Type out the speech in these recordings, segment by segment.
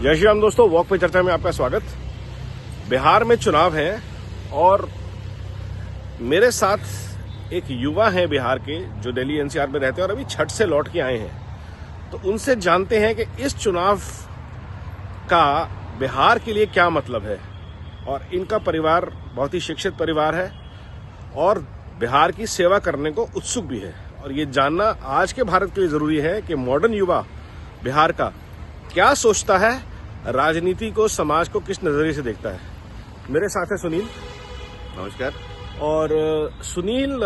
जय श्री राम दोस्तों, वॉक पे चर्चा में आपका स्वागत। बिहार में चुनाव है और मेरे साथ एक युवा हैं बिहार के जो दिल्ली एनसीआर में रहते हैं और अभी छठ से लौट के आए हैं। तो उनसे जानते हैं कि इस चुनाव का बिहार के लिए क्या मतलब है। और इनका परिवार बहुत ही शिक्षित परिवार है और बिहार की सेवा करने को उत्सुक भी है। और ये जानना आज के भारत के लिए जरूरी है कि मॉडर्न युवा बिहार का क्या सोचता है, राजनीति को, समाज को किस नजरिए से देखता है। मेरे साथ है सुनील। नमस्कार। और सुनील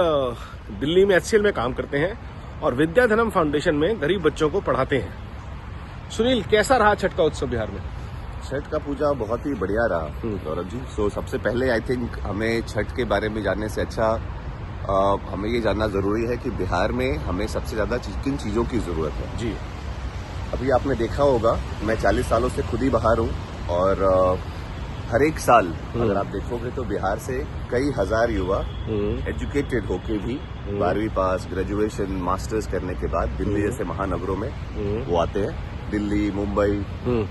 दिल्ली में HCL में काम करते हैं और विद्याधनम फाउंडेशन में गरीब बच्चों को पढ़ाते हैं। सुनील, कैसा रहा छठ का उत्सव बिहार में? छठ का पूजा बहुत ही बढ़िया रहा गौरव जी। सबसे पहले आई थिंक हमें छठ के बारे में जानने से अच्छा हमें ये जानना जरूरी है कि बिहार में हमें सबसे ज्यादा किन चीजों की जरूरत है। जी, अभी आपने देखा होगा, मैं 40 सालों से खुद ही बाहर हूँ और हर एक साल अगर आप देखोगे तो बिहार से कई हजार युवा एजुकेटेड होके भी 12वीं पास, ग्रेजुएशन, मास्टर्स करने के बाद दिल्ली जैसे महानगरों में वो आते हैं। दिल्ली, मुंबई।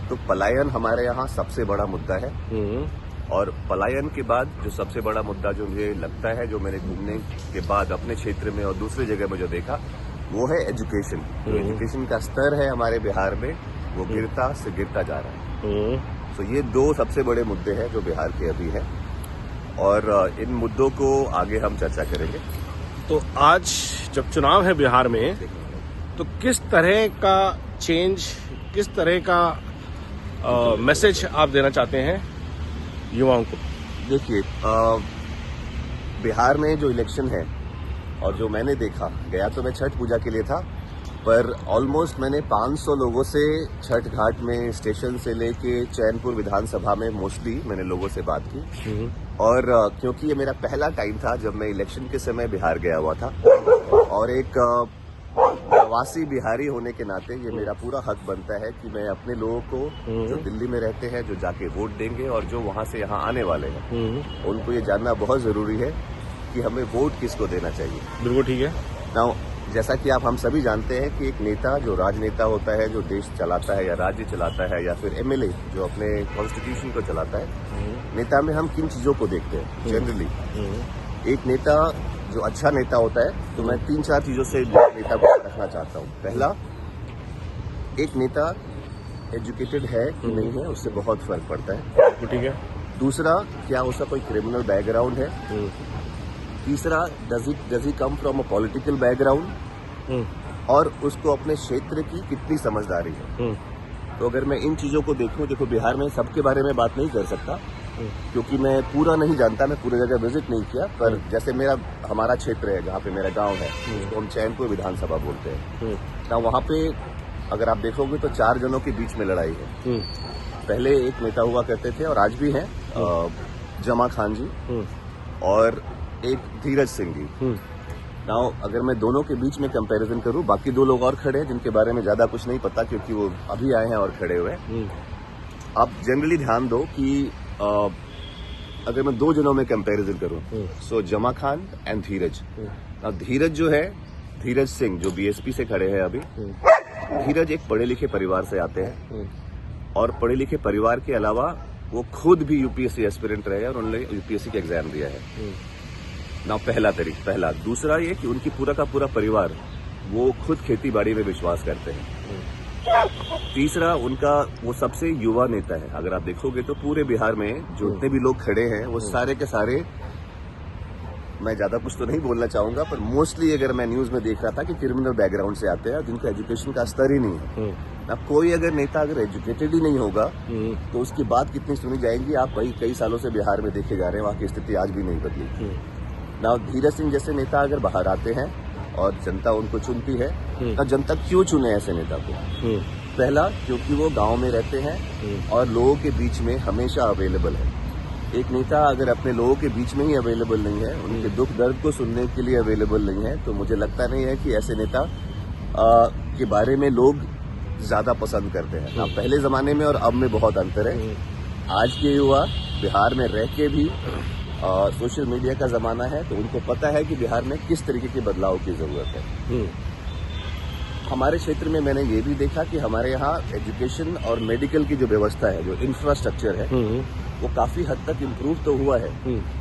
तो पलायन हमारे यहाँ सबसे बड़ा मुद्दा है। और पलायन के बाद जो सबसे बड़ा मुद्दा जो मुझे लगता है, जो मैंने घूमने के बाद अपने क्षेत्र में और दूसरी जगह में जो देखा, वो है एजुकेशन। जो एजुकेशन का स्तर है हमारे बिहार में, वो गिरता से गिरता जा रहा है। तो ये दो सबसे बड़े मुद्दे हैं जो बिहार के अभी है और इन मुद्दों को आगे हम चर्चा करेंगे। तो आज जब चुनाव है बिहार में, तो किस तरह का चेंज, किस तरह का मैसेज आप देना चाहते हैं युवाओं को? देखिए, बिहार में जो इलेक्शन है और जो मैंने देखा, गया तो मैं छठ पूजा के लिए था, पर ऑलमोस्ट मैंने 500 लोगों से छठ घाट में स्टेशन से लेके चैनपुर विधानसभा में मोस्टली मैंने लोगों से बात की। और क्योंकि ये मेरा पहला टाइम था जब मैं इलेक्शन के समय बिहार गया हुआ था और एक प्रवासी बिहारी होने के नाते ये मेरा पूरा हक बनता है कि मैं अपने लोगों को जो दिल्ली में रहते हैं, जो जाके वोट देंगे और जो वहां से यहाँ आने वाले हैं, उनको ये जानना बहुत जरूरी है कि हमें वोट किसको देना चाहिए। बिल्कुल ठीक है। नाउ, जैसा कि हम सभी जानते हैं कि एक नेता जो राजनेता होता है, जो देश चलाता है या राज्य चलाता है, या फिर MLA जो अपने कॉन्स्टिट्यूशन को चलाता है, नेता में हम किन चीजों को देखते हैं जनरली? एक नेता जो अच्छा नेता होता है, तो मैं 3-4 चीजों से नेता को रखना चाहता हूँ। पहला, एक नेता एजुकेटेड है कि नहीं है, उससे बहुत फर्क पड़ता है। ठीक है। दूसरा, क्या उसका कोई क्रिमिनल बैकग्राउंड है? तीसरा, does he come from a political background? और उसको अपने क्षेत्र की कितनी समझदारी है। तो अगर मैं इन चीजों को देखूं, देखो बिहार में सबके बारे में बात नहीं कर सकता क्योंकि मैं पूरा नहीं जानता, मैं पूरी जगह विजिट नहीं किया, पर जैसे हमारा क्षेत्र है जहाँ पे मेरा गांव है, उसको हम चैनपुर विधानसभा बोलते हैं। ना वहाँ पे अगर आप देखोगे तो 4 जनों के बीच में लड़ाई है। पहले एक नेता हुआ करते थे और आज भी हैं, जमा खान जी और एक धीरज सिंह जी। नाउ अगर मैं दोनों के बीच में कंपैरिजन करूं, बाकी 2 लोग और खड़े हैं जिनके बारे में ज्यादा कुछ नहीं पता क्योंकि वो अभी आए हैं और खड़े हुए हैं। आप जनरली ध्यान दो कि अगर मैं 2 जनों में कंपैरिजन करूं, सो जमा खान एंड धीरज। अब धीरज जो है, धीरज सिंह जो BSP से खड़े हैं अभी, धीरज एक पढ़े लिखे परिवार से आते हैं और पढ़े लिखे परिवार के अलावा वो खुद भी UPSC एस्पिरेंट रहे और उन्होंने UPSC का एग्जाम दिया है ना। पहला। दूसरा ये कि उनकी पूरा का पूरा परिवार वो खुद खेती बाड़ी में विश्वास करते हैं। तीसरा, उनका वो सबसे युवा नेता है। अगर आप देखोगे तो पूरे बिहार में जो जितने भी लोग खड़े हैं वो सारे के सारे, मैं ज्यादा कुछ तो नहीं बोलना चाहूंगा, पर मोस्टली अगर मैं न्यूज में देख रहा था कि क्रिमिनल बैकग्राउंड से आते हैं जिनका एजुकेशन का स्तर ही नहीं है। अब कोई अगर नेता अगर एजुकेटेड ही नहीं होगा तो उसकी बात कितनी सुनी जाएगी? आप कई सालों से बिहार में देखे जा रहे हैं, वहाँ की स्थिति आज भी नहीं बदली। ना धीरज सिंह जैसे नेता अगर बाहर आते हैं और जनता उनको चुनती है, तो जनता क्यों चुने ऐसे नेता को? पहला, क्योंकि वो गांव में रहते हैं और लोगों के बीच में हमेशा अवेलेबल है। एक नेता अगर अपने लोगों के बीच में ही अवेलेबल नहीं है, उनके दुख दर्द को सुनने के लिए अवेलेबल नहीं है, तो मुझे लगता नहीं है कि ऐसे नेता के बारे में लोग ज्यादा पसंद करते हैं। अब पहले जमाने में और अब में बहुत अंतर है। आज के युवा बिहार में रह के भी सोशल मीडिया का जमाना है, तो उनको पता है कि बिहार में किस तरीके के बदलाव की जरूरत है। हमारे क्षेत्र में मैंने ये भी देखा कि हमारे यहाँ एजुकेशन और मेडिकल की जो व्यवस्था है, जो इंफ्रास्ट्रक्चर है, वो काफी हद तक इम्प्रूव तो हुआ है,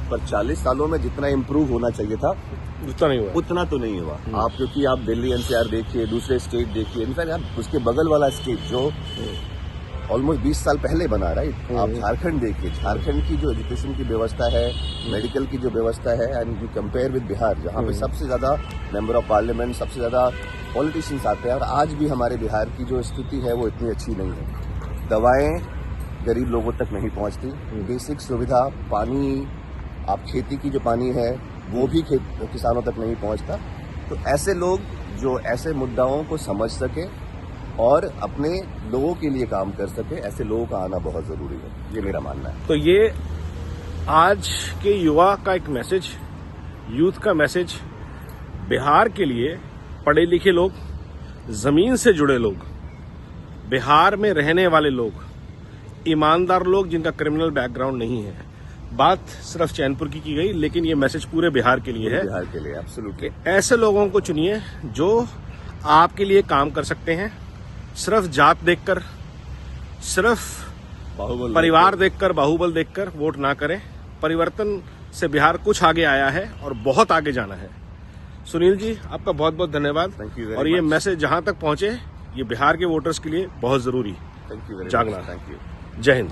पर 40 सालों में जितना इम्प्रूव होना चाहिए था उतना नहीं हुआ। उतना तो नहीं हुआ। आप क्योंकि आप दिल्ली एनसीआर देखिए, दूसरे स्टेट देखिए, इनफैक्ट आप उसके बगल वाला स्टेट जो ऑलमोस्ट 20 साल पहले बना, राइट, आप झारखंड देखिए, झारखंड की जो एजुकेशन की व्यवस्था है, मेडिकल की जो व्यवस्था है, and you compare with Bihar जहाँ पे सबसे ज्यादा मेंबर ऑफ पार्लियामेंट, सबसे ज्यादा पॉलिटिशियंस आते हैं, और आज भी हमारे बिहार की जो स्थिति है वो इतनी अच्छी नहीं है। दवाएं गरीब लोगों तक नहीं पहुंचती, बेसिक सुविधा, पानी, आप खेती की जो पानी है वो भी किसानों तक नहीं पहुंचता। तो ऐसे लोग जो ऐसे मुद्दाओं को समझ सके और अपने लोगों के लिए काम कर सके, ऐसे लोगों का आना बहुत जरूरी है, ये मेरा मानना है। तो ये आज के युवा का एक मैसेज, यूथ का मैसेज, बिहार के लिए पढ़े लिखे लोग, जमीन से जुड़े लोग, बिहार में रहने वाले लोग, ईमानदार लोग जिनका क्रिमिनल बैकग्राउंड नहीं है। बात सिर्फ चैनपुर की गई, लेकिन ये मैसेज पूरे बिहार के लिए है। बिहार के लिए एब्सोल्युटली। ऐसे लोगों को चुनिए जो आपके लिए काम कर सकते हैं। सिर्फ जात देखकर, सिर्फ परिवार देखकर, बाहुबल देखकर वोट ना करें। परिवर्तन से बिहार कुछ आगे आया है और बहुत आगे जाना है। सुनील जी, आपका बहुत बहुत धन्यवाद। थैंक यू वेरी और ये मच। मैसेज जहां तक पहुंचे, ये बिहार के वोटर्स के लिए बहुत जरूरी थैंक यू वेरी जागना। मच। Thank you. जय हिंद।